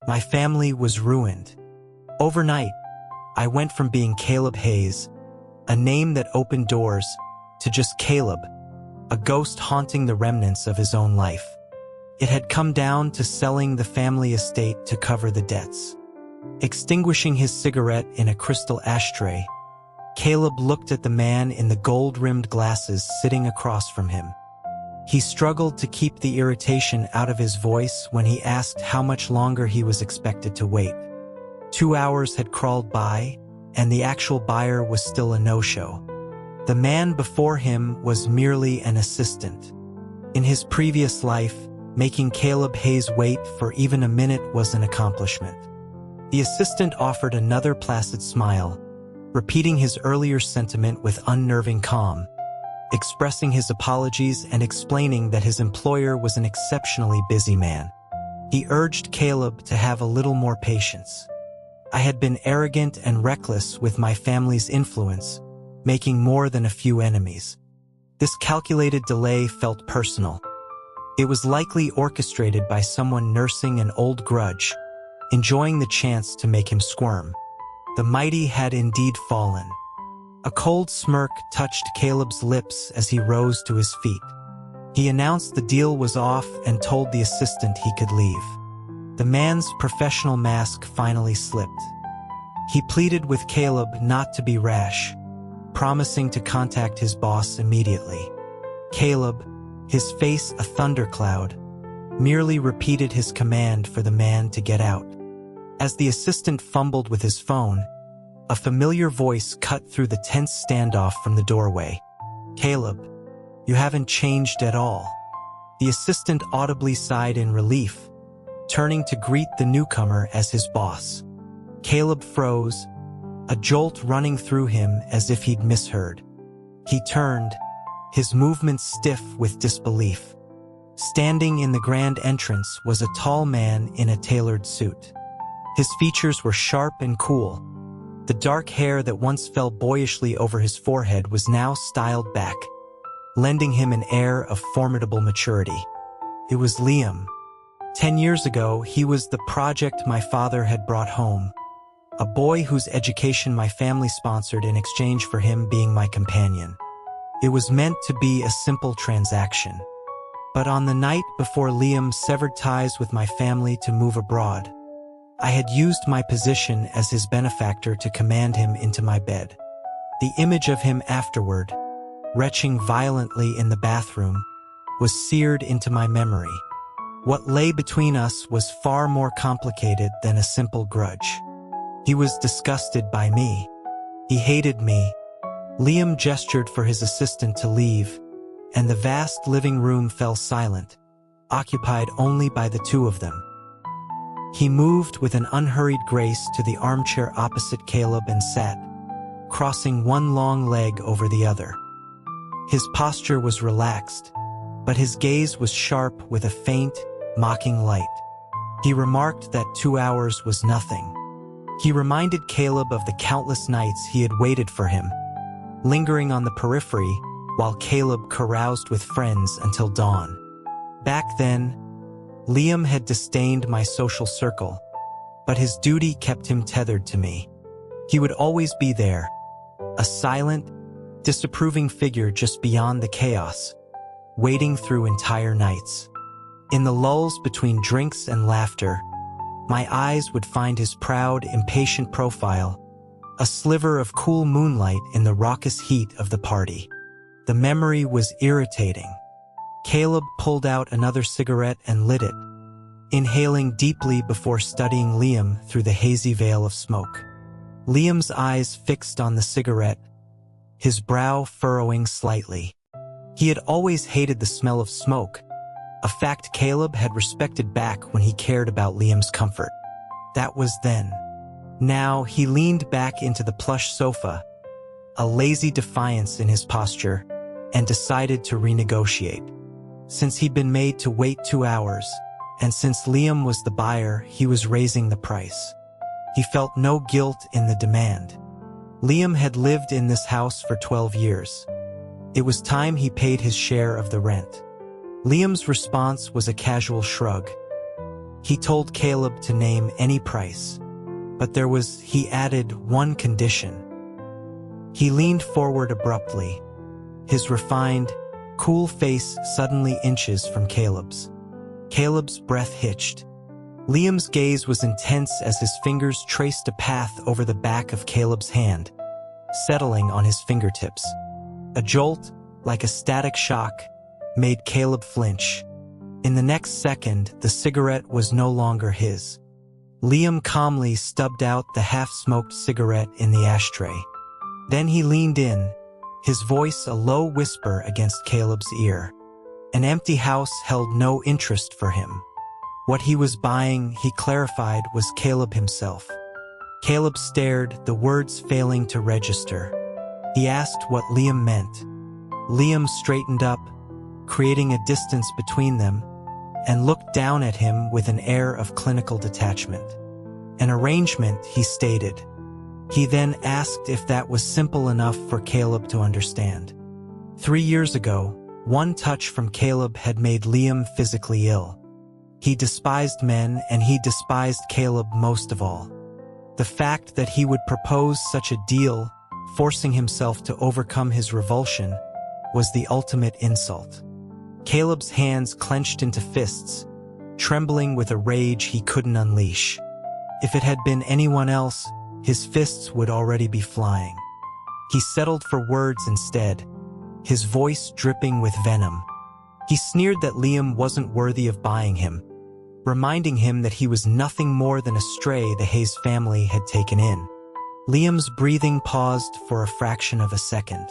My family was ruined. Overnight, I went from being Caleb Hayes, a name that opened doors, to just Caleb, a ghost haunting the remnants of his own life. It had come down to selling the family estate to cover the debts. Extinguishing his cigarette in a crystal ashtray, Caleb looked at the man in the gold-rimmed glasses sitting across from him. He struggled to keep the irritation out of his voice when he asked how much longer he was expected to wait. 2 hours had crawled by, and the actual buyer was still a no-show. The man before him was merely an assistant. In his previous life, making Caleb Hayes wait for even a minute was an accomplishment. The assistant offered another placid smile, repeating his earlier sentiment with unnerving calm, expressing his apologies and explaining that his employer was an exceptionally busy man. He urged Caleb to have a little more patience. I had been arrogant and reckless with my family's influence, making more than a few enemies. This calculated delay felt personal. It was likely orchestrated by someone nursing an old grudge, enjoying the chance to make him squirm. The mighty had indeed fallen. A cold smirk touched Caleb's lips as he rose to his feet. He announced the deal was off and told the assistant he could leave. The man's professional mask finally slipped. He pleaded with Caleb not to be rash, promising to contact his boss immediately. Caleb, his face a thundercloud, merely repeated his command for the man to get out. As the assistant fumbled with his phone, a familiar voice cut through the tense standoff from the doorway. "Caleb, you haven't changed at all." The assistant audibly sighed in relief, turning to greet the newcomer as his boss. Caleb froze, a jolt running through him as if he'd misheard. He turned, his movements stiff with disbelief. Standing in the grand entrance was a tall man in a tailored suit. His features were sharp and cool. The dark hair that once fell boyishly over his forehead was now styled back, lending him an air of formidable maturity. It was Liam. 10 years ago, he was the project my father had brought home, a boy whose education my family sponsored in exchange for him being my companion. It was meant to be a simple transaction. But on the night before Liam severed ties with my family to move abroad, I had used my position as his benefactor to command him into my bed. The image of him afterward, retching violently in the bathroom, was seared into my memory. What lay between us was far more complicated than a simple grudge. He was disgusted by me. He hated me. Liam gestured for his assistant to leave, and the vast living room fell silent, occupied only by the two of them. He moved with an unhurried grace to the armchair opposite Caleb and sat, crossing one long leg over the other. His posture was relaxed, but his gaze was sharp with a faint, mocking light. He remarked that 2 hours was nothing. He reminded Caleb of the countless nights he had waited for him, lingering on the periphery while Caleb caroused with friends until dawn. Back then, Liam had disdained my social circle, but his duty kept him tethered to me. He would always be there, a silent, disapproving figure just beyond the chaos, waiting through entire nights. In the lulls between drinks and laughter, my eyes would find his proud, impatient profile, a sliver of cool moonlight in the raucous heat of the party. The memory was irritating. Caleb pulled out another cigarette and lit it, inhaling deeply before studying Liam through the hazy veil of smoke. Liam's eyes fixed on the cigarette, his brow furrowing slightly. He had always hated the smell of smoke, a fact Caleb had respected back when he cared about Liam's comfort. That was then. Now he leaned back into the plush sofa, a lazy defiance in his posture, and decided to renegotiate. Since he'd been made to wait 2 hours, and since Liam was the buyer, he was raising the price. He felt no guilt in the demand. Liam had lived in this house for 12 years. It was time he paid his share of the rent. Liam's response was a casual shrug. He told Caleb to name any price. But he added one condition. He leaned forward abruptly, his refined, cool face suddenly inches from Caleb's. Caleb's breath hitched. Liam's gaze was intense as his fingers traced a path over the back of Caleb's hand, settling on his fingertips. A jolt, like a static shock, made Caleb flinch. In the next second, the cigarette was no longer his. Liam calmly stubbed out the half-smoked cigarette in the ashtray. Then he leaned in, his voice a low whisper against Caleb's ear. An empty house held no interest for him. What he was buying, he clarified, was Caleb himself. Caleb stared, the words failing to register. He asked what Liam meant. Liam straightened up, creating a distance between them, and looked down at him with an air of clinical detachment. An arrangement, he stated. He then asked if that was simple enough for Caleb to understand. 3 years ago, one touch from Caleb had made Liam physically ill. He despised men, and he despised Caleb most of all. The fact that he would propose such a deal, forcing himself to overcome his revulsion, was the ultimate insult. Caleb's hands clenched into fists, trembling with a rage he couldn't unleash. If it had been anyone else, his fists would already be flying. He settled for words instead, his voice dripping with venom. He sneered that Liam wasn't worthy of buying him, reminding him that he was nothing more than a stray the Hayes family had taken in. Liam's breathing paused for a fraction of a second.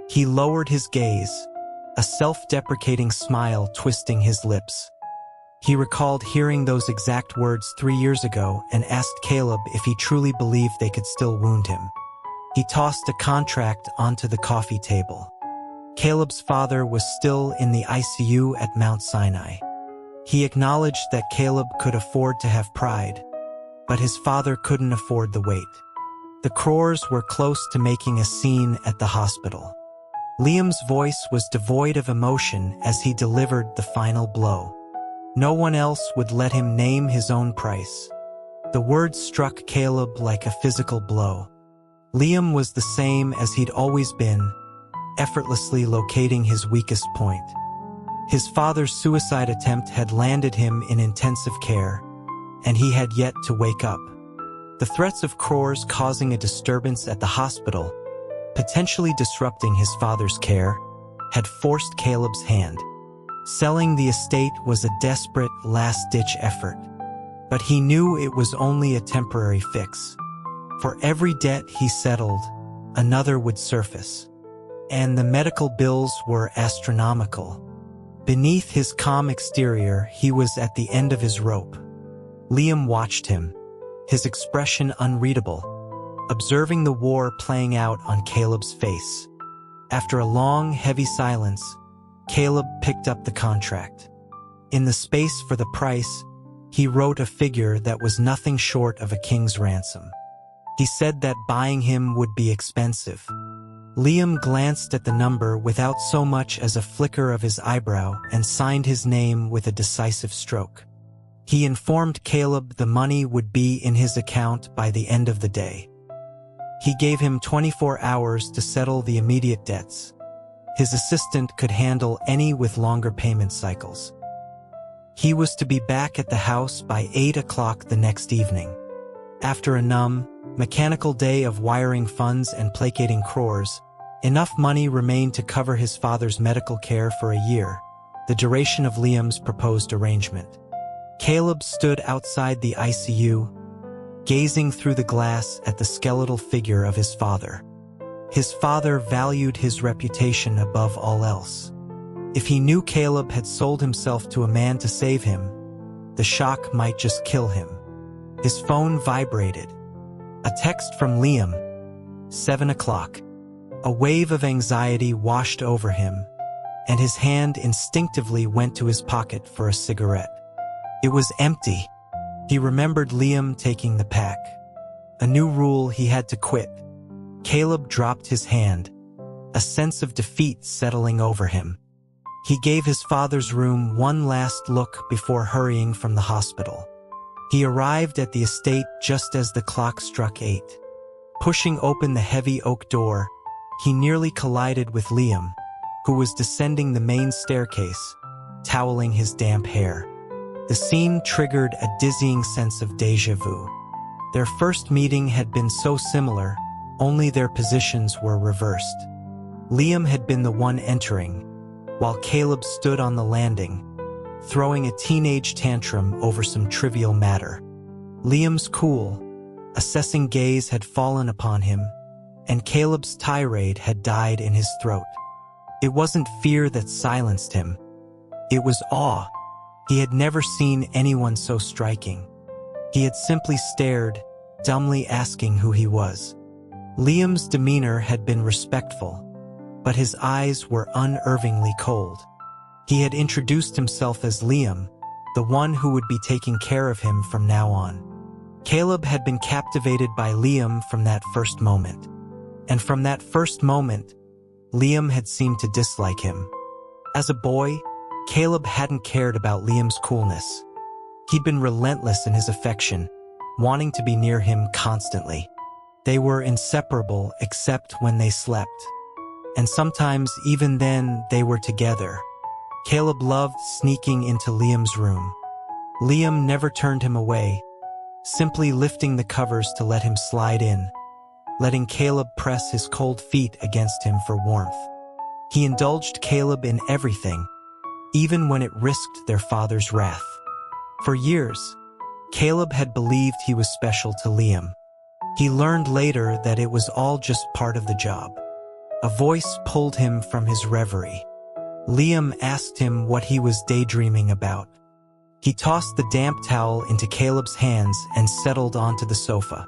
He lowered his gaze, a self-deprecating smile twisting his lips. He recalled hearing those exact words 3 years ago and asked Caleb if he truly believed they could still wound him. He tossed a contract onto the coffee table. Caleb's father was still in the ICU at Mount Sinai. He acknowledged that Caleb could afford to have pride, but his father couldn't afford the wait. The Crores were close to making a scene at the hospital. Liam's voice was devoid of emotion as he delivered the final blow. No one else would let him name his own price. The words struck Caleb like a physical blow. Liam was the same as he'd always been, effortlessly locating his weakest point. His father's suicide attempt had landed him in intensive care, and he had yet to wake up. The threats of Crores causing a disturbance at the hospital, potentially disrupting his father's care, had forced Caleb's hand. Selling the estate was a desperate, last-ditch effort, but he knew it was only a temporary fix. For every debt he settled, another would surface. And the medical bills were astronomical. Beneath his calm exterior, he was at the end of his rope. Liam watched him, his expression unreadable, observing the war playing out on Caleb's face. After a long, heavy silence, Caleb picked up the contract. In the space for the price, he wrote a figure that was nothing short of a king's ransom. He said that buying him would be expensive. Liam glanced at the number without so much as a flicker of his eyebrow and signed his name with a decisive stroke. He informed Caleb the money would be in his account by the end of the day. He gave him 24 hours to settle the immediate debts. His assistant could handle any with longer payment cycles. He was to be back at the house by 8 o'clock the next evening. After a numb, mechanical day of wiring funds and placating Crores, enough money remained to cover his father's medical care for a year, the duration of Liam's proposed arrangement. Caleb stood outside the ICU, gazing through the glass at the skeletal figure of his father. His father valued his reputation above all else. If he knew Caleb had sold himself to a man to save him, the shock might just kill him. His phone vibrated. A text from Liam. 7 o'clock. A wave of anxiety washed over him, and his hand instinctively went to his pocket for a cigarette. It was empty. He remembered Liam taking the pack. A new rule he had to quit. Caleb dropped his hand, a sense of defeat settling over him. He gave his father's room one last look before hurrying from the hospital. He arrived at the estate just as the clock struck 8. Pushing open the heavy oak door, he nearly collided with Liam, who was descending the main staircase, toweling his damp hair. The scene triggered a dizzying sense of déjà vu. Their first meeting had been so similar, only their positions were reversed. Liam had been the one entering, while Caleb stood on the landing, throwing a teenage tantrum over some trivial matter. Liam's cool, assessing gaze had fallen upon him, and Caleb's tirade had died in his throat. It wasn't fear that silenced him. It was awe. He had never seen anyone so striking. He had simply stared, dumbly asking who he was. Liam's demeanor had been respectful, but his eyes were unervingly cold. He had introduced himself as Liam, the one who would be taking care of him from now on. Caleb had been captivated by Liam from that first moment. And from that first moment, Liam had seemed to dislike him. As a boy, Caleb hadn't cared about Liam's coolness. He'd been relentless in his affection, wanting to be near him constantly. They were inseparable except when they slept. And sometimes even then they were together. Caleb loved sneaking into Liam's room. Liam never turned him away, simply lifting the covers to let him slide in, letting Caleb press his cold feet against him for warmth. He indulged Caleb in everything, even when it risked their father's wrath. For years, Caleb had believed he was special to Liam. He learned later that it was all just part of the job. A voice pulled him from his reverie. Liam asked him what he was daydreaming about. He tossed the damp towel into Caleb's hands and settled onto the sofa.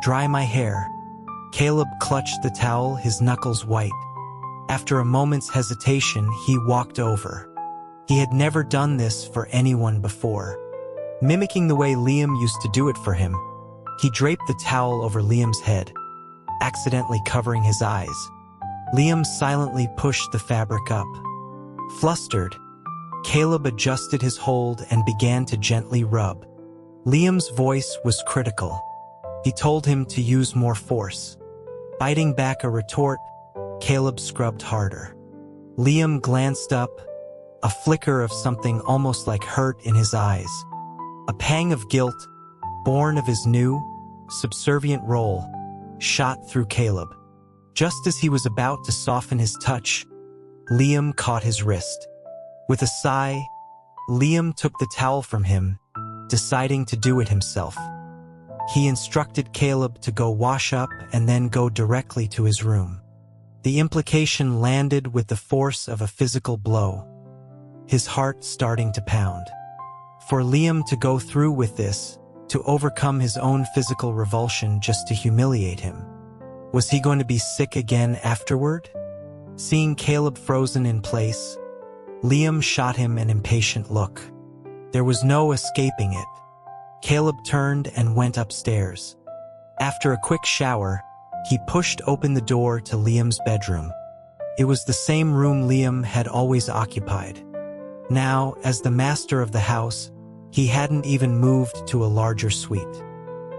"Dry my hair." Caleb clutched the towel, his knuckles white. After a moment's hesitation, he walked over. He had never done this for anyone before. Mimicking the way Liam used to do it for him, he draped the towel over Liam's head, accidentally covering his eyes. Liam silently pushed the fabric up. Flustered, Caleb adjusted his hold and began to gently rub. Liam's voice was critical. He told him to use more force. Biting back a retort, Caleb scrubbed harder. Liam glanced up, a flicker of something almost like hurt in his eyes. A pang of guilt, born of his new, subservient role, shot through Caleb. Just as he was about to soften his touch, Liam caught his wrist. With a sigh, Liam took the towel from him, deciding to do it himself. He instructed Caleb to go wash up and then go directly to his room. The implication landed with the force of a physical blow, his heart starting to pound. For Liam to go through with this, to overcome his own physical revulsion just to humiliate him. Was he going to be sick again afterward? Seeing Caleb frozen in place, Liam shot him an impatient look. There was no escaping it. Caleb turned and went upstairs. After a quick shower, he pushed open the door to Liam's bedroom. It was the same room Liam had always occupied. Now, as the master of the house, he hadn't even moved to a larger suite.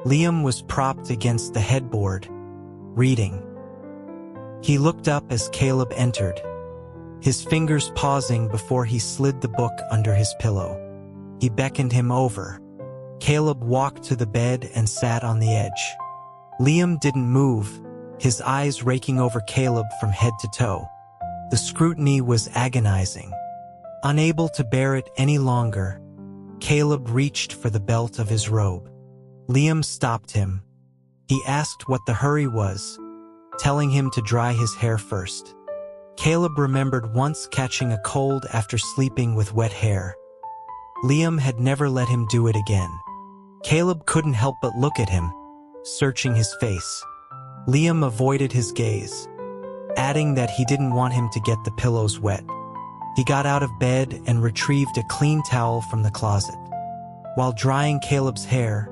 Liam was propped against the headboard, reading. He looked up as Caleb entered, his fingers pausing before he slid the book under his pillow. He beckoned him over. Caleb walked to the bed and sat on the edge. Liam didn't move, his eyes raking over Caleb from head to toe. The scrutiny was agonizing. Unable to bear it any longer, Caleb reached for the belt of his robe. Liam stopped him. He asked what the hurry was, telling him to dry his hair first. Caleb remembered once catching a cold after sleeping with wet hair. Liam had never let him do it again. Caleb couldn't help but look at him, searching his face. Liam avoided his gaze, adding that he didn't want him to get the pillows wet. He got out of bed and retrieved a clean towel from the closet. While drying Caleb's hair,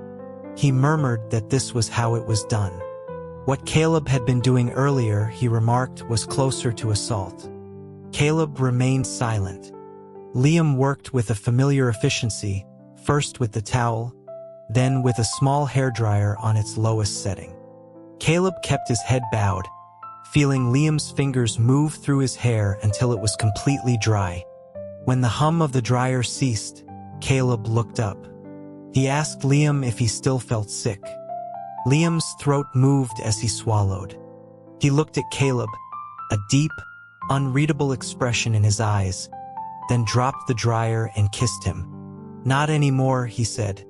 he murmured that this was how it was done. What Caleb had been doing earlier, he remarked, was closer to assault. Caleb remained silent. Liam worked with a familiar efficiency, first with the towel, then with a small hairdryer on its lowest setting. Caleb kept his head bowed, feeling Liam's fingers move through his hair until it was completely dry. When the hum of the dryer ceased, Caleb looked up. He asked Liam if he still felt sick. Liam's throat moved as he swallowed. He looked at Caleb, a deep, unreadable expression in his eyes, then dropped the dryer and kissed him. "Not anymore," he said.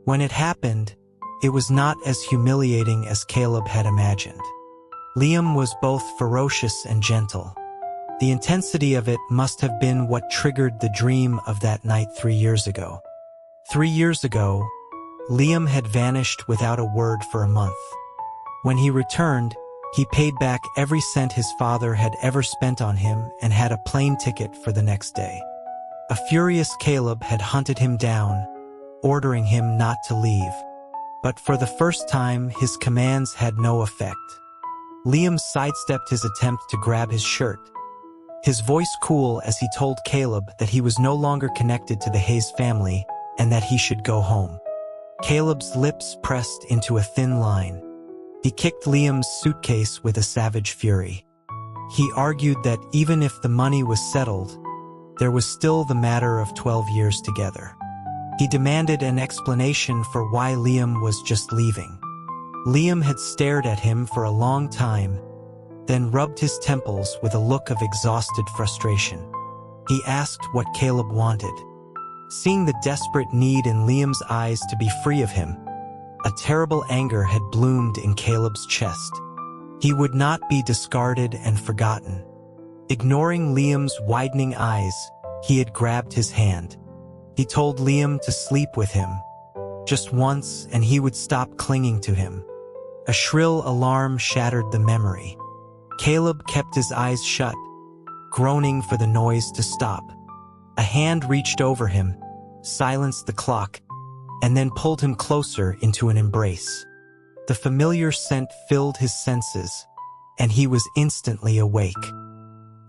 When it happened, it was not as humiliating as Caleb had imagined. Liam was both ferocious and gentle. The intensity of it must have been what triggered the dream of that night 3 years ago. 3 years ago, Liam had vanished without a word for a month. When he returned, he paid back every cent his father had ever spent on him and had a plane ticket for the next day. A furious Caleb had hunted him down, ordering him not to leave. But for the first time, his commands had no effect. Liam sidestepped his attempt to grab his shirt, his voice cool as he told Caleb that he was no longer connected to the Hayes family and that he should go home. Caleb's lips pressed into a thin line. He kicked Liam's suitcase with a savage fury. He argued that even if the money was settled, there was still the matter of 12 years together. He demanded an explanation for why Liam was just leaving. Liam had stared at him for a long time, then rubbed his temples with a look of exhausted frustration. He asked what Caleb wanted. Seeing the desperate need in Liam's eyes to be free of him, a terrible anger had bloomed in Caleb's chest. He would not be discarded and forgotten. Ignoring Liam's widening eyes, he had grabbed his hand. He told Liam to sleep with him, just once, and he would stop clinging to him. A shrill alarm shattered the memory. Caleb kept his eyes shut, groaning for the noise to stop. A hand reached over him, silenced the clock, and then pulled him closer into an embrace. The familiar scent filled his senses, and he was instantly awake.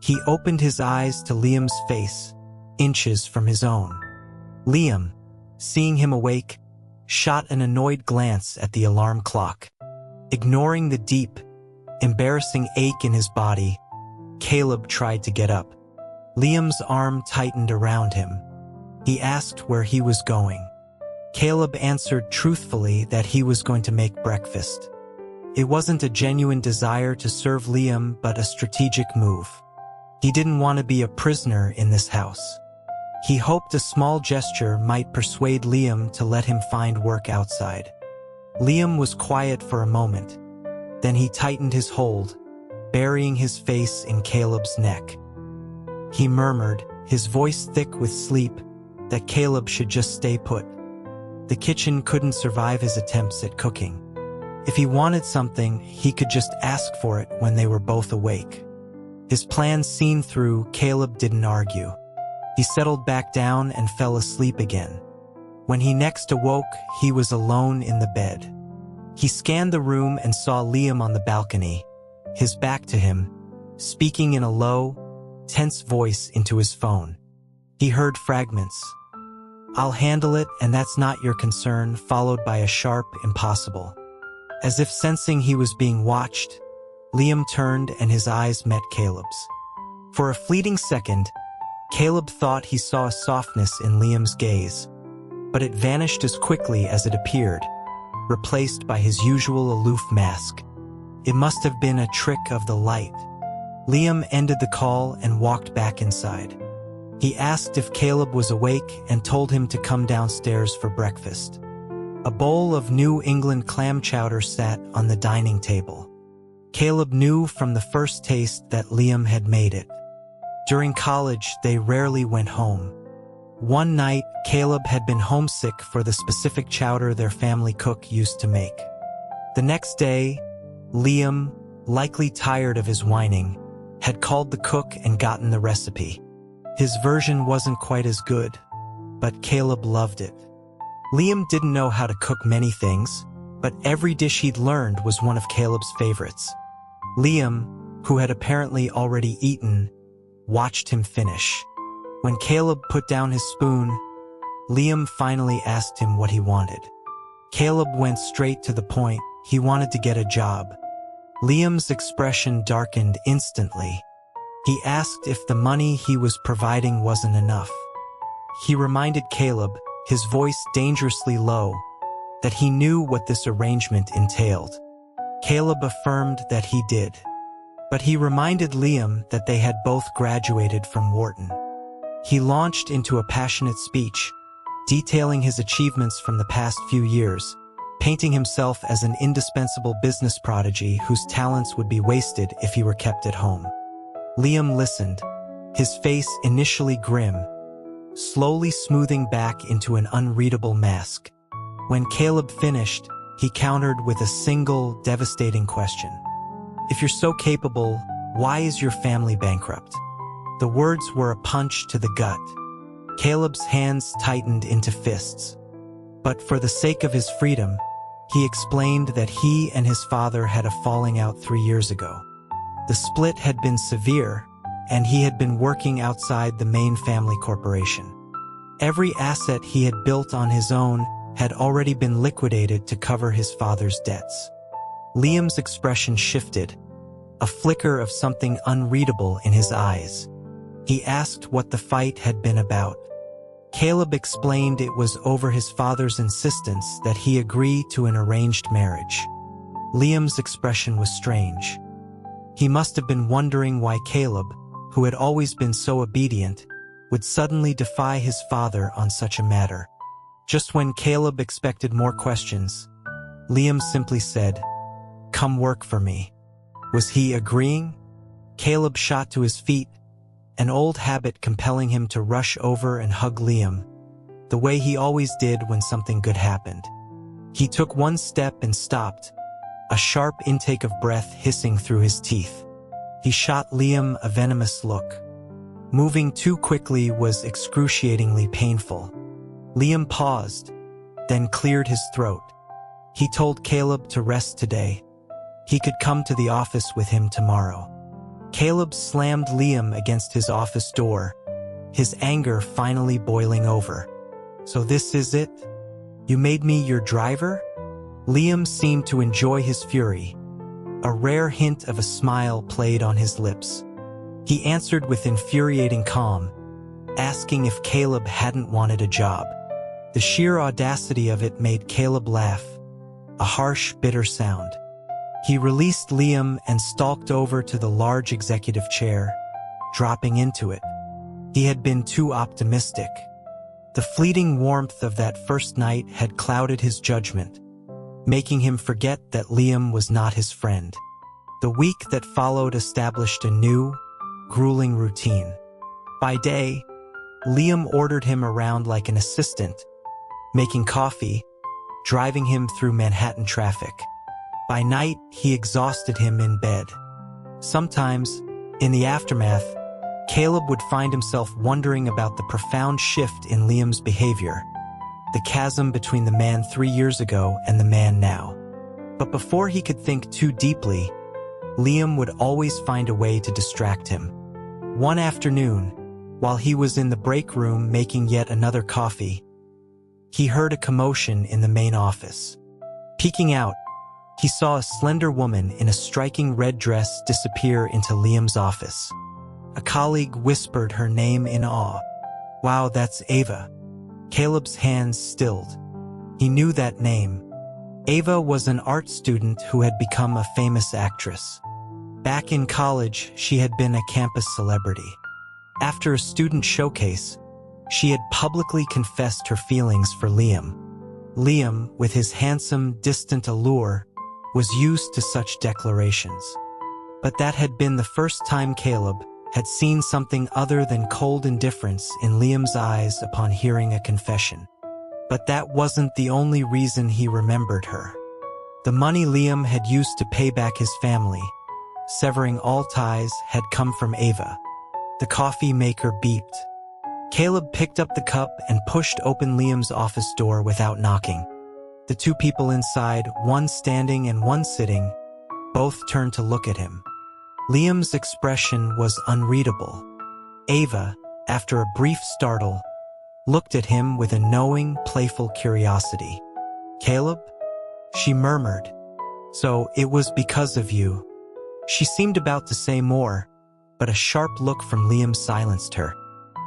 He opened his eyes to Liam's face, inches from his own. Liam, seeing him awake, shot an annoyed glance at the alarm clock. Ignoring the deep, embarrassing ache in his body, Caleb tried to get up. Liam's arm tightened around him. He asked where he was going. Caleb answered truthfully that he was going to make breakfast. It wasn't a genuine desire to serve Liam, but a strategic move. He didn't want to be a prisoner in this house. He hoped a small gesture might persuade Liam to let him find work outside. Liam was quiet for a moment. Then he tightened his hold, burying his face in Caleb's neck. He murmured, his voice thick with sleep, that Caleb should just stay put. The kitchen couldn't survive his attempts at cooking. If he wanted something, he could just ask for it when they were both awake. His plans seen through, Caleb didn't argue. He settled back down and fell asleep again. When he next awoke, he was alone in the bed. He scanned the room and saw Liam on the balcony, his back to him, speaking in a low, tense voice into his phone. He heard fragments. "I'll handle it, and that's not your concern," followed by a sharp "impossible." As if sensing he was being watched, Liam turned and his eyes met Caleb's. For a fleeting second, Caleb thought he saw a softness in Liam's gaze, but it vanished as quickly as it appeared, replaced by his usual aloof mask. It must have been a trick of the light. Liam ended the call and walked back inside. He asked if Caleb was awake and told him to come downstairs for breakfast. A bowl of New England clam chowder sat on the dining table. Caleb knew from the first taste that Liam had made it. During college, they rarely went home. One night, Caleb had been homesick for the specific chowder their family cook used to make. The next day, Liam, likely tired of his whining, had called the cook and gotten the recipe. His version wasn't quite as good, but Caleb loved it. Liam didn't know how to cook many things, but every dish he'd learned was one of Caleb's favorites. Liam, who had apparently already eaten, watched him finish. When Caleb put down his spoon, Liam finally asked him what he wanted. Caleb went straight to the point. He wanted to get a job. Liam's expression darkened instantly. He asked if the money he was providing wasn't enough. He reminded Caleb, his voice dangerously low, that he knew what this arrangement entailed. Caleb affirmed that he did. But he reminded Liam that they had both graduated from Wharton. He launched into a passionate speech, detailing his achievements from the past few years, painting himself as an indispensable business prodigy whose talents would be wasted if he were kept at home. Liam listened, his face initially grim, slowly smoothing back into an unreadable mask. When Caleb finished, he countered with a single, devastating question. "If you're so capable, why is your family bankrupt?" The words were a punch to the gut. Caleb's hands tightened into fists. But for the sake of his freedom, he explained that he and his father had a falling out 3 years ago. The split had been severe, and he had been working outside the main family corporation. Every asset he had built on his own had already been liquidated to cover his father's debts. Liam's expression shifted, a flicker of something unreadable in his eyes. He asked what the fight had been about. Caleb explained it was over his father's insistence that he agree to an arranged marriage. Liam's expression was strange. He must have been wondering why Caleb, who had always been so obedient, would suddenly defy his father on such a matter. Just when Caleb expected more questions, Liam simply said, "Come work for me." Was he agreeing? Caleb shot to his feet, an old habit compelling him to rush over and hug Liam, the way he always did when something good happened. He took one step and stopped, a sharp intake of breath hissing through his teeth. He shot Liam a venomous look. Moving too quickly was excruciatingly painful. Liam paused, then cleared his throat. He told Caleb to rest today. He could come to the office with him tomorrow. Caleb slammed Liam against his office door, his anger finally boiling over. "So this is it? You made me your driver?" Liam seemed to enjoy his fury. A rare hint of a smile played on his lips. He answered with infuriating calm, asking if Caleb hadn't wanted a job. The sheer audacity of it made Caleb laugh, a harsh, bitter sound. He released Liam and stalked over to the large executive chair, dropping into it. He had been too optimistic. The fleeting warmth of that first night had clouded his judgment, making him forget that Liam was not his friend. The week that followed established a new, grueling routine. By day, Liam ordered him around like an assistant, making coffee, driving him through Manhattan traffic. By night, he exhausted him in bed. Sometimes, in the aftermath, Caleb would find himself wondering about the profound shift in Liam's behavior, the chasm between the man 3 years ago and the man now. But before he could think too deeply, Liam would always find a way to distract him. One afternoon, while he was in the break room making yet another coffee, he heard a commotion in the main office. Peeking out, he saw a slender woman in a striking red dress disappear into Liam's office. A colleague whispered her name in awe. "Wow, that's Ava." Caleb's hands stilled. He knew that name. Ava was an art student who had become a famous actress. Back in college, she had been a campus celebrity. After a student showcase, she had publicly confessed her feelings for Liam. Liam, with his handsome, distant allure, was used to such declarations. But that had been the first time Caleb had seen something other than cold indifference in Liam's eyes upon hearing a confession. But that wasn't the only reason he remembered her. The money Liam had used to pay back his family, severing all ties, had come from Ava. The coffee maker beeped. Caleb picked up the cup and pushed open Liam's office door without knocking. The two people inside, one standing and one sitting, both turned to look at him. Liam's expression was unreadable. Ava, after a brief startle, looked at him with a knowing, playful curiosity. "Caleb?" she murmured. "So it was because of you." She seemed about to say more, but a sharp look from Liam silenced her.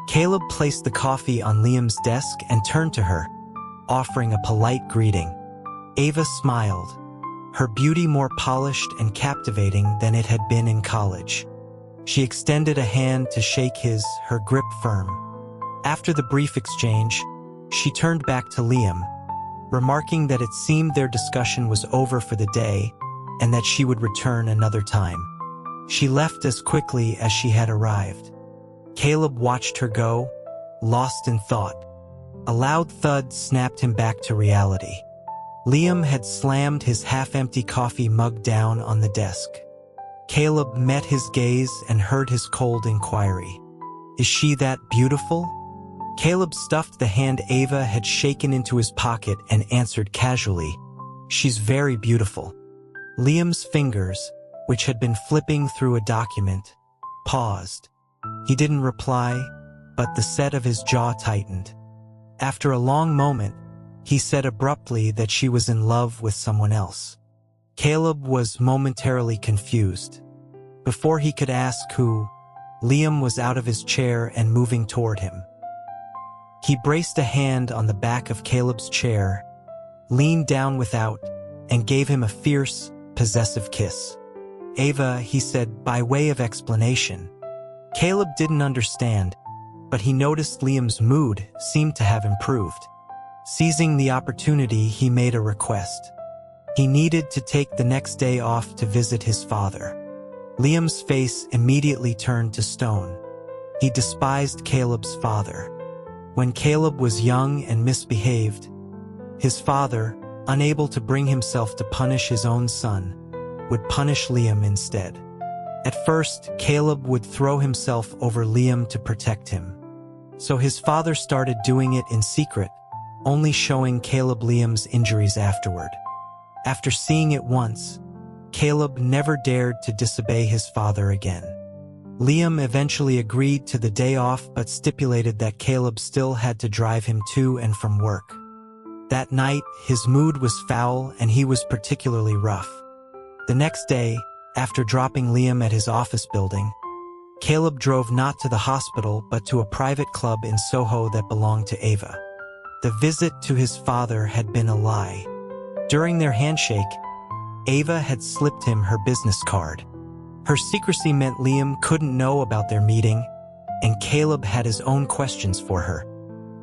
Caleb placed the coffee on Liam's desk and turned to her, offering a polite greeting. Ava smiled, her beauty more polished and captivating than it had been in college. She extended a hand to shake his, her grip firm. After the brief exchange, she turned back to Liam, remarking that it seemed their discussion was over for the day and that she would return another time. She left as quickly as she had arrived. Caleb watched her go, lost in thought. A loud thud snapped him back to reality. Liam had slammed his half-empty coffee mug down on the desk. Caleb met his gaze and heard his cold inquiry. "Is she that beautiful?" Caleb stuffed the hand Ava had shaken into his pocket and answered casually, "She's very beautiful." Liam's fingers, which had been flipping through a document, paused. He didn't reply, but the set of his jaw tightened. After a long moment, he said abruptly that she was in love with someone else. Caleb was momentarily confused. Before he could ask who, Liam was out of his chair and moving toward him. He braced a hand on the back of Caleb's chair, leaned down without, and gave him a fierce, possessive kiss. "Ava," he said by way of explanation. Caleb didn't understand, but he noticed Liam's mood seemed to have improved. Seizing the opportunity, he made a request. He needed to take the next day off to visit his father. Liam's face immediately turned to stone. He despised Caleb's father. When Caleb was young and misbehaved, his father, unable to bring himself to punish his own son, would punish Liam instead. At first, Caleb would throw himself over Liam to protect him. So his father started doing it in secret, only showing Caleb Liam's injuries afterward. After seeing it once, Caleb never dared to disobey his father again. Liam eventually agreed to the day off but stipulated that Caleb still had to drive him to and from work. That night, his mood was foul and he was particularly rough. The next day, after dropping Liam at his office building, Caleb drove not to the hospital but to a private club in Soho that belonged to Ava. The visit to his father had been a lie. During their handshake, Ava had slipped him her business card. Her secrecy meant Liam couldn't know about their meeting, and Caleb had his own questions for her.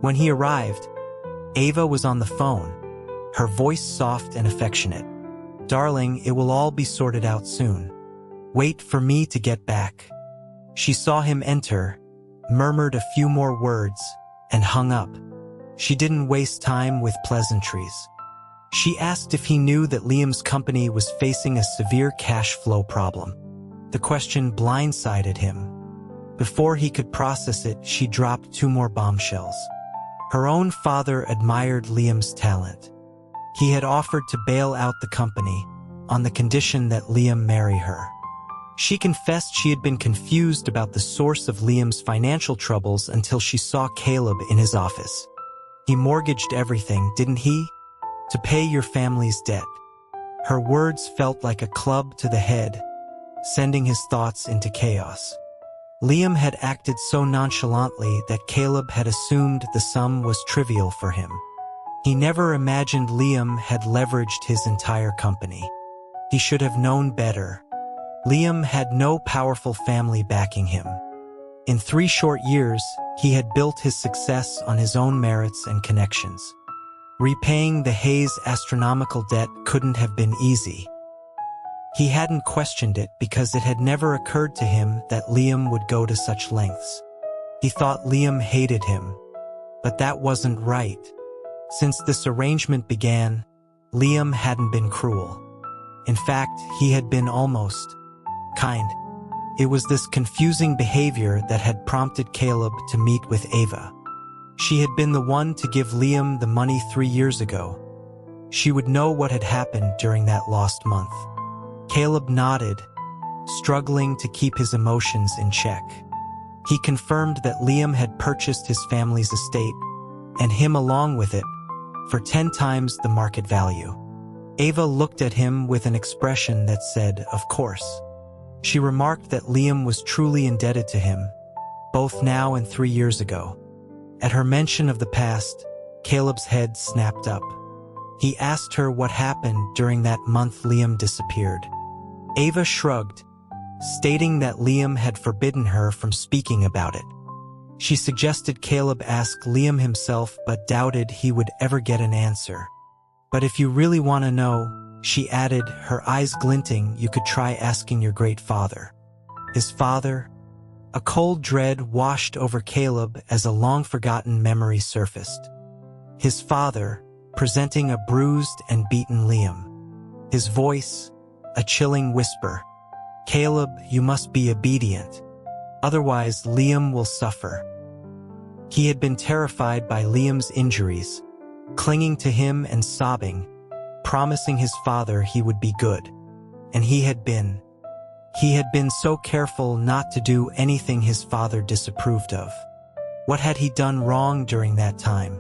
When he arrived, Ava was on the phone, her voice soft and affectionate. "Darling, it will all be sorted out soon. Wait for me to get back." She saw him enter, murmured a few more words, and hung up. She didn't waste time with pleasantries. She asked if he knew that Liam's company was facing a severe cash flow problem. The question blindsided him. Before he could process it, she dropped two more bombshells. Her own father admired Liam's talent. He had offered to bail out the company on the condition that Liam marry her. She confessed she had been confused about the source of Liam's financial troubles until she saw Caleb in his office. "He mortgaged everything, didn't he? To pay your family's debt." Her words felt like a club to the head, sending his thoughts into chaos. Liam had acted so nonchalantly that Caleb had assumed the sum was trivial for him. He never imagined Liam had leveraged his entire company. He should have known better. Liam had no powerful family backing him. In 3 short years, he had built his success on his own merits and connections. Repaying the Hayes astronomical debt couldn't have been easy. He hadn't questioned it because it had never occurred to him that Liam would go to such lengths. He thought Liam hated him, but that wasn't right. Since this arrangement began, Liam hadn't been cruel. In fact, he had been almost kind. It was this confusing behavior that had prompted Caleb to meet with Ava. She had been the one to give Liam the money 3 years ago. She would know what had happened during that lost month. Caleb nodded, struggling to keep his emotions in check. He confirmed that Liam had purchased his family's estate, and him along with it, for 10 times the market value. Ava looked at him with an expression that said, "Of course." She remarked that Liam was truly indebted to him, both now and 3 years ago. At her mention of the past, Caleb's head snapped up. He asked her what happened during that month Liam disappeared. Ava shrugged, stating that Liam had forbidden her from speaking about it. She suggested Caleb ask Liam himself, but doubted he would ever get an answer. "But if you really want to know," she added, her eyes glinting, "you could try asking your great father." His father? A cold dread washed over Caleb as a long-forgotten memory surfaced. His father, presenting a bruised and beaten Liam. His voice, a chilling whisper. "Caleb, you must be obedient. Otherwise, Liam will suffer." He had been terrified by Liam's injuries, clinging to him and sobbing, promising his father he would be good. And he had been so careful not to do anything his father disapproved of. What had he done wrong during that time?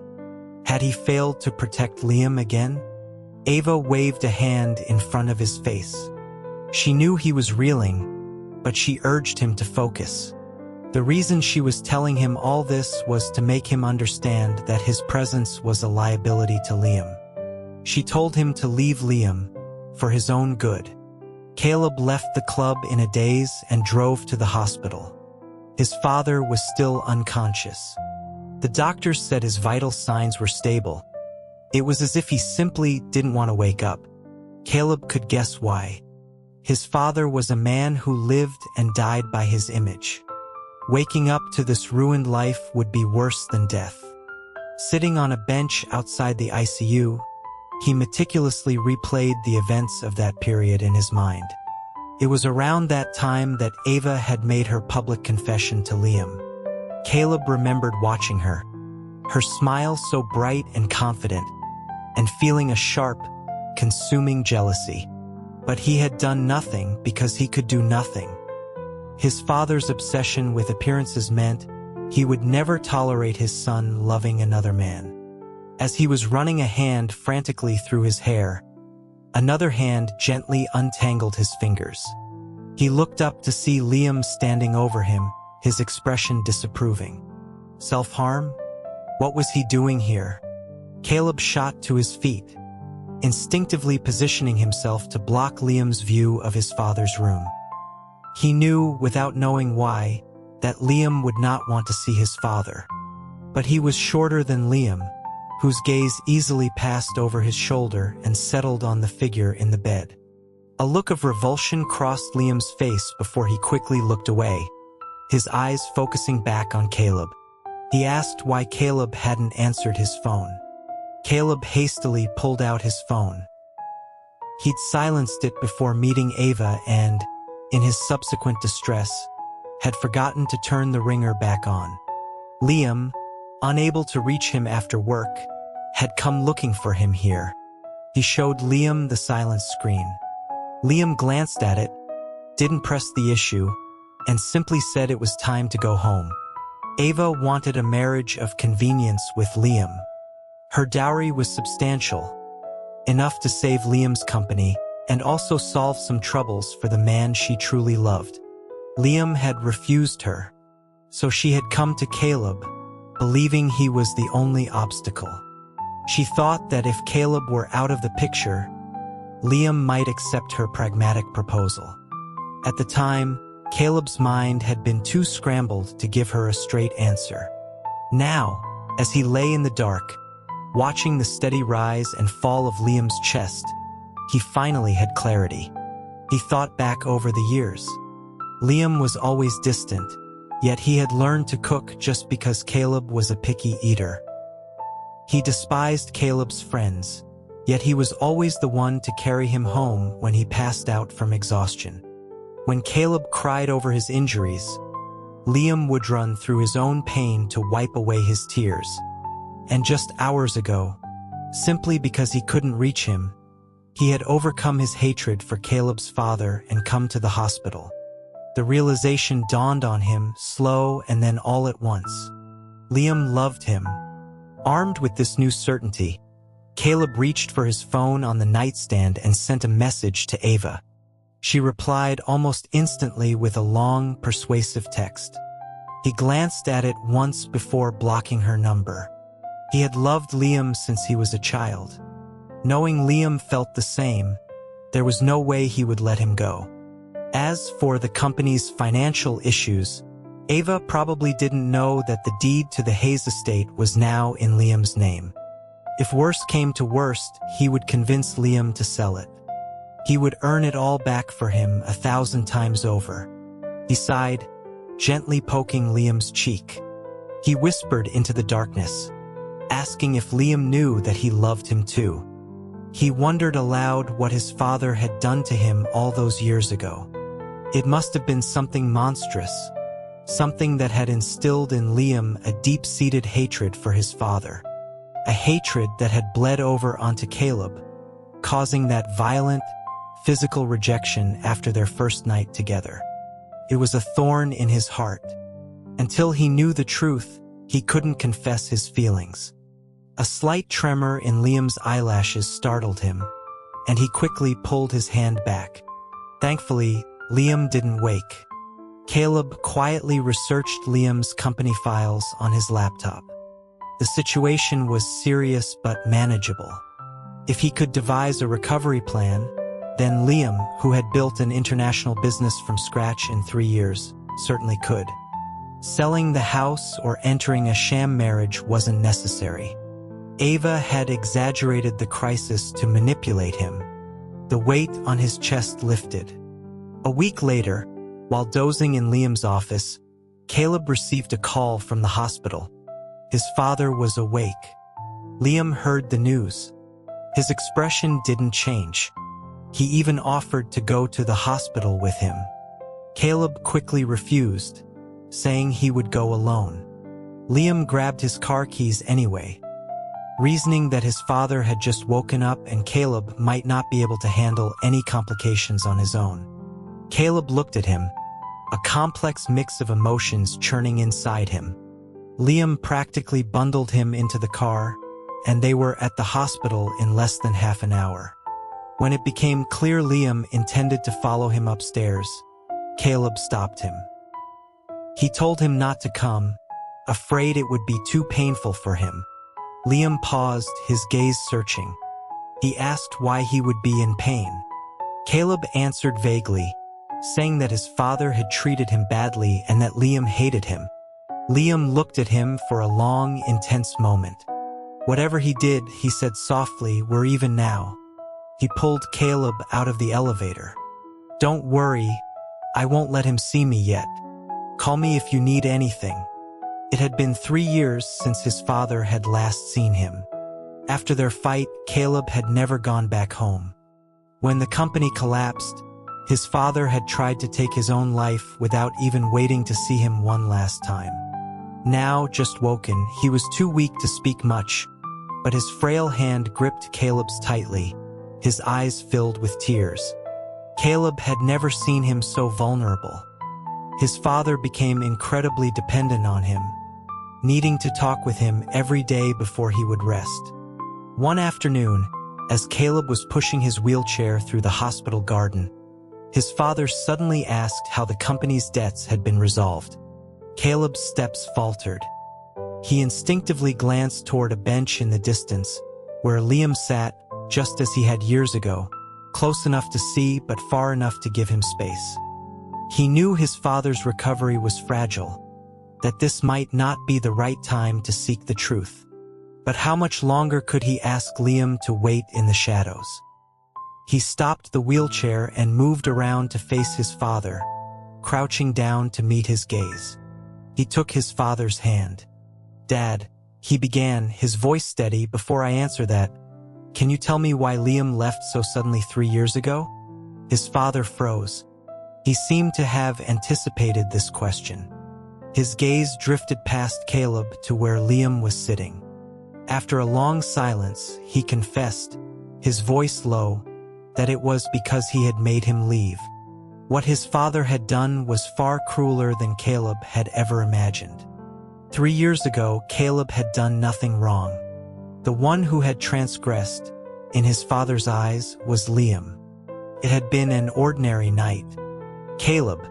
Had he failed to protect Liam again? Ava waved a hand in front of his face. She knew he was reeling, but she urged him to focus. The reason she was telling him all this was to make him understand that his presence was a liability to Liam. She told him to leave Liam, for his own good. Caleb left the club in a daze and drove to the hospital. His father was still unconscious. The doctors said his vital signs were stable. It was as if he simply didn't want to wake up. Caleb could guess why. His father was a man who lived and died by his image. Waking up to this ruined life would be worse than death. Sitting on a bench outside the ICU, he meticulously replayed the events of that period in his mind. It was around that time that Ava had made her public confession to Liam. Caleb remembered watching her smile so bright and confident, and feeling a sharp, consuming jealousy. But he had done nothing because he could do nothing. His father's obsession with appearances meant he would never tolerate his son loving another man. As he was running a hand frantically through his hair, another hand gently untangled his fingers. He looked up to see Liam standing over him, his expression disapproving. Self-harm? What was he doing here? Caleb shot to his feet, instinctively positioning himself to block Liam's view of his father's room. He knew, without knowing why, that Liam would not want to see his father. But he was shorter than Liam, whose gaze easily passed over his shoulder and settled on the figure in the bed. A look of revulsion crossed Liam's face before he quickly looked away, his eyes focusing back on Caleb. He asked why Caleb hadn't answered his phone. Caleb hastily pulled out his phone. He'd silenced it before meeting Ava and, in his subsequent distress, had forgotten to turn the ringer back on. Liam, unable to reach him after work, had come looking for him here. He showed Liam the silence screen. Liam glanced at it, didn't press the issue, and simply said it was time to go home. Ava wanted a marriage of convenience with Liam. Her dowry was substantial, enough to save Liam's company and also solve some troubles for the man she truly loved. Liam had refused her, so she had come to Caleb, believing he was the only obstacle. She thought that if Caleb were out of the picture, Liam might accept her pragmatic proposal. At the time, Caleb's mind had been too scrambled to give her a straight answer. Now, as he lay in the dark, watching the steady rise and fall of Liam's chest, he finally had clarity. He thought back over the years. Liam was always distant, yet he had learned to cook just because Caleb was a picky eater. He despised Caleb's friends, yet he was always the one to carry him home when he passed out from exhaustion. When Caleb cried over his injuries, Liam would run through his own pain to wipe away his tears. And just hours ago, simply because he couldn't reach him, he had overcome his hatred for Caleb's father and come to the hospital. The realization dawned on him, slow and then all at once. Liam loved him. Armed with this new certainty, Caleb reached for his phone on the nightstand and sent a message to Ava. She replied almost instantly with a long, persuasive text. He glanced at it once before blocking her number. He had loved Liam since he was a child. Knowing Liam felt the same, there was no way he would let him go. As for the company's financial issues, Ava probably didn't know that the deed to the Hayes estate was now in Liam's name. If worst came to worst, he would convince Liam to sell it. He would earn it all back for him 1,000 times over. He sighed, gently poking Liam's cheek. He whispered into the darkness, asking if Liam knew that he loved him too. He wondered aloud what his father had done to him all those years ago. It must have been something monstrous, something that had instilled in Liam a deep-seated hatred for his father. A hatred that had bled over onto Caleb, causing that violent, physical rejection after their first night together. It was a thorn in his heart. Until he knew the truth, he couldn't confess his feelings. A slight tremor in Liam's eyelashes startled him, and he quickly pulled his hand back. Thankfully, Liam didn't wake. Caleb quietly researched Liam's company files on his laptop. The situation was serious but manageable. If he could devise a recovery plan, then Liam, who had built an international business from scratch in 3 years, certainly could. Selling the house or entering a sham marriage wasn't necessary. Ava had exaggerated the crisis to manipulate him. The weight on his chest lifted. A week later, while dozing in Liam's office, Caleb received a call from the hospital. His father was awake. Liam heard the news. His expression didn't change. He even offered to go to the hospital with him. Caleb quickly refused, saying he would go alone. Liam grabbed his car keys anyway, reasoning that his father had just woken up and Caleb might not be able to handle any complications on his own. Caleb looked at him, a complex mix of emotions churning inside him. Liam practically bundled him into the car, and they were at the hospital in less than half an hour. When it became clear Liam intended to follow him upstairs, Caleb stopped him. He told him not to come, afraid it would be too painful for him. Liam paused, his gaze searching. He asked why he would be in pain. Caleb answered vaguely, saying that his father had treated him badly and that Liam hated him. Liam looked at him for a long, intense moment. Whatever he did, he said softly, we're even now. He pulled Caleb out of the elevator. Don't worry, I won't let him see me yet. Call me if you need anything. It had been 3 years since his father had last seen him. After their fight, Caleb had never gone back home. When the company collapsed, his father had tried to take his own life without even waiting to see him one last time. Now, just woken, he was too weak to speak much, but his frail hand gripped Caleb's tightly, his eyes filled with tears. Caleb had never seen him so vulnerable. His father became incredibly dependent on him, needing to talk with him every day before he would rest. One afternoon, as Caleb was pushing his wheelchair through the hospital garden, his father suddenly asked how the company's debts had been resolved. Caleb's steps faltered. He instinctively glanced toward a bench in the distance, where Liam sat, just as he had years ago, close enough to see but far enough to give him space. He knew his father's recovery was fragile, that this might not be the right time to seek the truth. But how much longer could he ask Liam to wait in the shadows? He stopped the wheelchair and moved around to face his father, crouching down to meet his gaze. He took his father's hand. Dad, he began, his voice steady, before I answer that, can you tell me why Liam left so suddenly 3 years ago? His father froze. He seemed to have anticipated this question. His gaze drifted past Caleb to where Liam was sitting. After a long silence, he confessed, his voice low, that it was because he had made him leave. What his father had done was far crueler than Caleb had ever imagined. 3 years ago, Caleb had done nothing wrong. The one who had transgressed, in his father's eyes, was Liam. It had been an ordinary night. Caleb,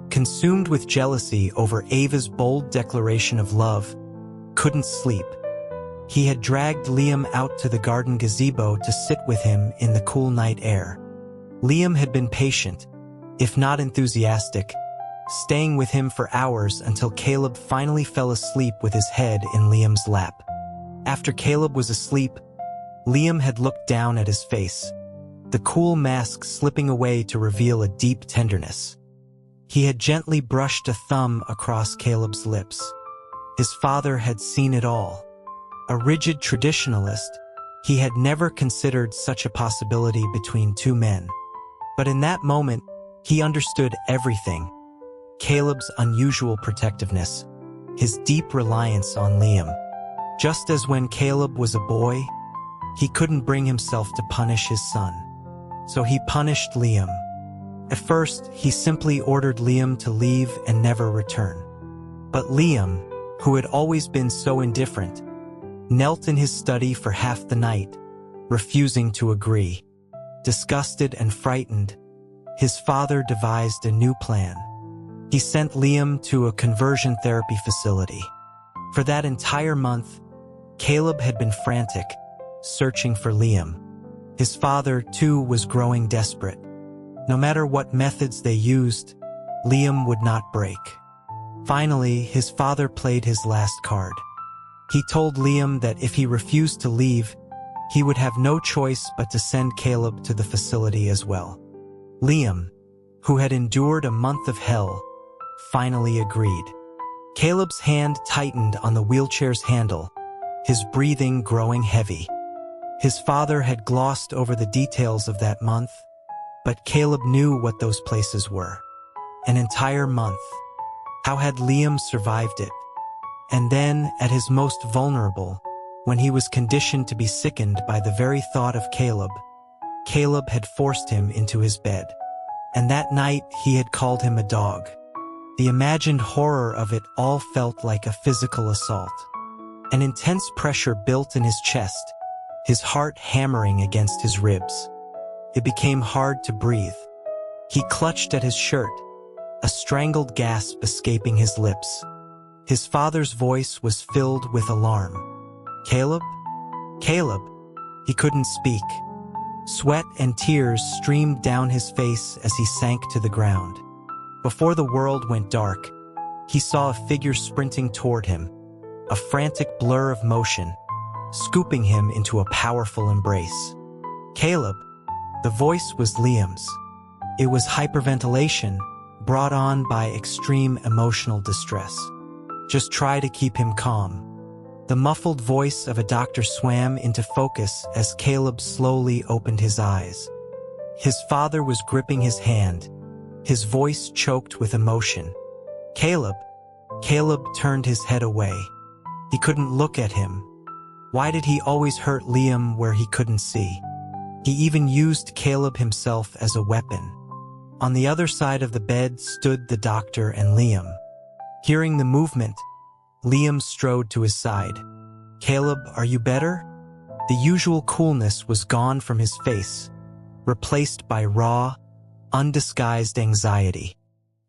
consumed with jealousy over Ava's bold declaration of love, couldn't sleep. He had dragged Liam out to the garden gazebo to sit with him in the cool night air. Liam had been patient, if not enthusiastic, staying with him for hours until Caleb finally fell asleep with his head in Liam's lap. After Caleb was asleep, Liam had looked down at his face, the cool mask slipping away to reveal a deep tenderness. He had gently brushed a thumb across Caleb's lips. His father had seen it all. A rigid traditionalist, he had never considered such a possibility between two men. But in that moment, he understood everything. Caleb's unusual protectiveness, his deep reliance on Liam. Just as when Caleb was a boy, he couldn't bring himself to punish his son. So he punished Liam. At first, he simply ordered Liam to leave and never return. But Liam, who had always been so indifferent, knelt in his study for half the night, refusing to agree. Disgusted and frightened, his father devised a new plan. He sent Liam to a conversion therapy facility. For that entire month, Caleb had been frantic, searching for Liam. His father, too, was growing desperate. No matter what methods they used, Liam would not break. Finally, his father played his last card. He told Liam that if he refused to leave, he would have no choice but to send Caleb to the facility as well. Liam, who had endured a month of hell, finally agreed. Caleb's hand tightened on the wheelchair's handle, his breathing growing heavy. His father had glossed over the details of that month, but Caleb knew what those places were. An entire month. How had Liam survived it? And then, at his most vulnerable, when he was conditioned to be sickened by the very thought of Caleb, Caleb had forced him into his bed. And that night, he had called him a dog. The imagined horror of it all felt like a physical assault. An intense pressure built in his chest, his heart hammering against his ribs. It became hard to breathe. He clutched at his shirt, a strangled gasp escaping his lips. His father's voice was filled with alarm. "Caleb? Caleb?" He couldn't speak. Sweat and tears streamed down his face as he sank to the ground. Before the world went dark, he saw a figure sprinting toward him, a frantic blur of motion, scooping him into a powerful embrace. "Caleb." The voice was Liam's. It was hyperventilation, brought on by extreme emotional distress. "Just try to keep him calm." The muffled voice of a doctor swam into focus as Caleb slowly opened his eyes. His father was gripping his hand, his voice choked with emotion. "Caleb." Caleb turned his head away. He couldn't look at him. Why did he always hurt Liam where he couldn't see? He even used Caleb himself as a weapon. On the other side of the bed stood the doctor and Liam. Hearing the movement, Liam strode to his side. "Caleb, are you better?" The usual coolness was gone from his face, replaced by raw, undisguised anxiety.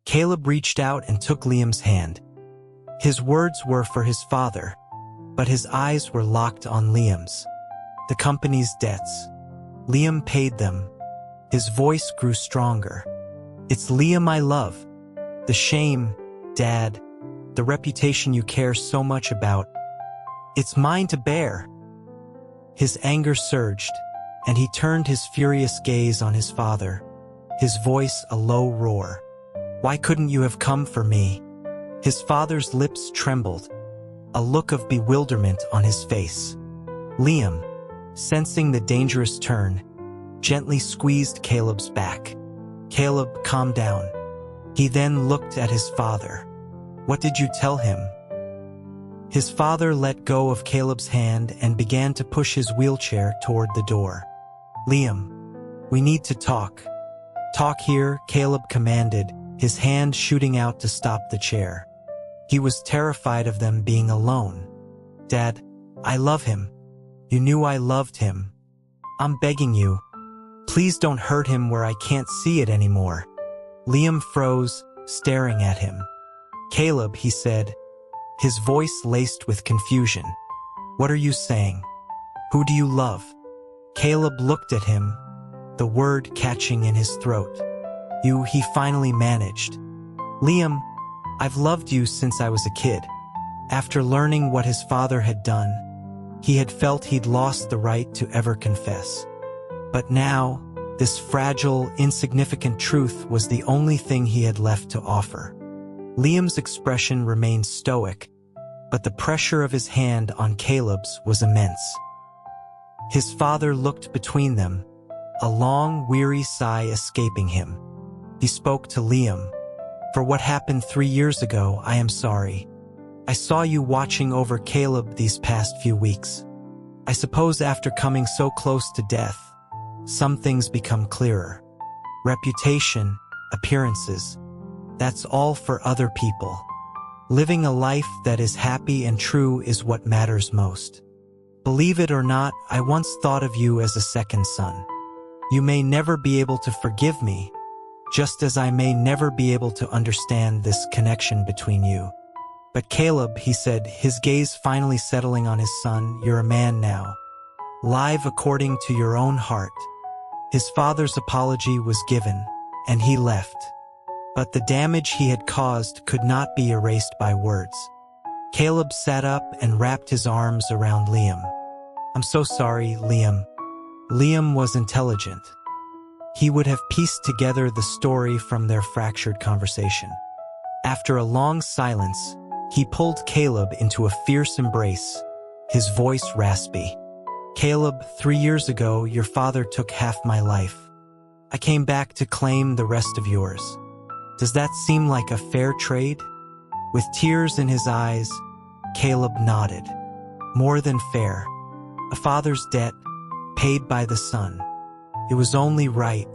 Caleb reached out and took Liam's hand. His words were for his father, but his eyes were locked on Liam's. The company's debts. Liam paid them. His voice grew stronger. "It's Liam I love. The shame, Dad, the reputation you care so much about. It's mine to bear." His anger surged, and he turned his furious gaze on his father, his voice a low roar. "Why couldn't you have come for me?" His father's lips trembled, a look of bewilderment on his face. Liam, sensing the dangerous turn, gently squeezed Caleb's back. "Caleb, calm down." He then looked at his father. "What did you tell him?" His father let go of Caleb's hand and began to push his wheelchair toward the door. "Liam, we need to talk." Talk here, Caleb commanded, his hand shooting out to stop the chair. He was terrified of them being alone. Dad, I love him. You knew I loved him. I'm begging you. Please don't hurt him where I can't see it anymore. Liam froze, staring at him. Caleb, he said, his voice laced with confusion. What are you saying? Who do you love? Caleb looked at him, the word catching in his throat. You, he finally managed. Liam, I've loved you since I was a kid. After learning what his father had done, he had felt he'd lost the right to ever confess. But now, this fragile, insignificant truth was the only thing he had left to offer. Liam's expression remained stoic, but the pressure of his hand on Caleb's was immense. His father looked between them, a long, weary sigh escaping him. He spoke to Liam. For what happened 3 years ago, I am sorry. I saw you watching over Caleb these past few weeks. I suppose after coming so close to death, some things become clearer. Reputation, appearances, that's all for other people. Living a life that is happy and true is what matters most. Believe it or not, I once thought of you as a second son. You may never be able to forgive me, just as I may never be able to understand this connection between you. But Caleb, he said, his gaze finally settling on his son, you're a man now. Live according to your own heart. His father's apology was given, and he left. But the damage he had caused could not be erased by words. Caleb sat up and wrapped his arms around Liam. I'm so sorry, Liam. Liam was intelligent. He would have pieced together the story from their fractured conversation. After a long silence, he pulled Caleb into a fierce embrace, his voice raspy. Caleb, 3 years ago, your father took half my life. I came back to claim the rest of yours. Does that seem like a fair trade? With tears in his eyes, Caleb nodded. More than fair. A father's debt, paid by the son. It was only right.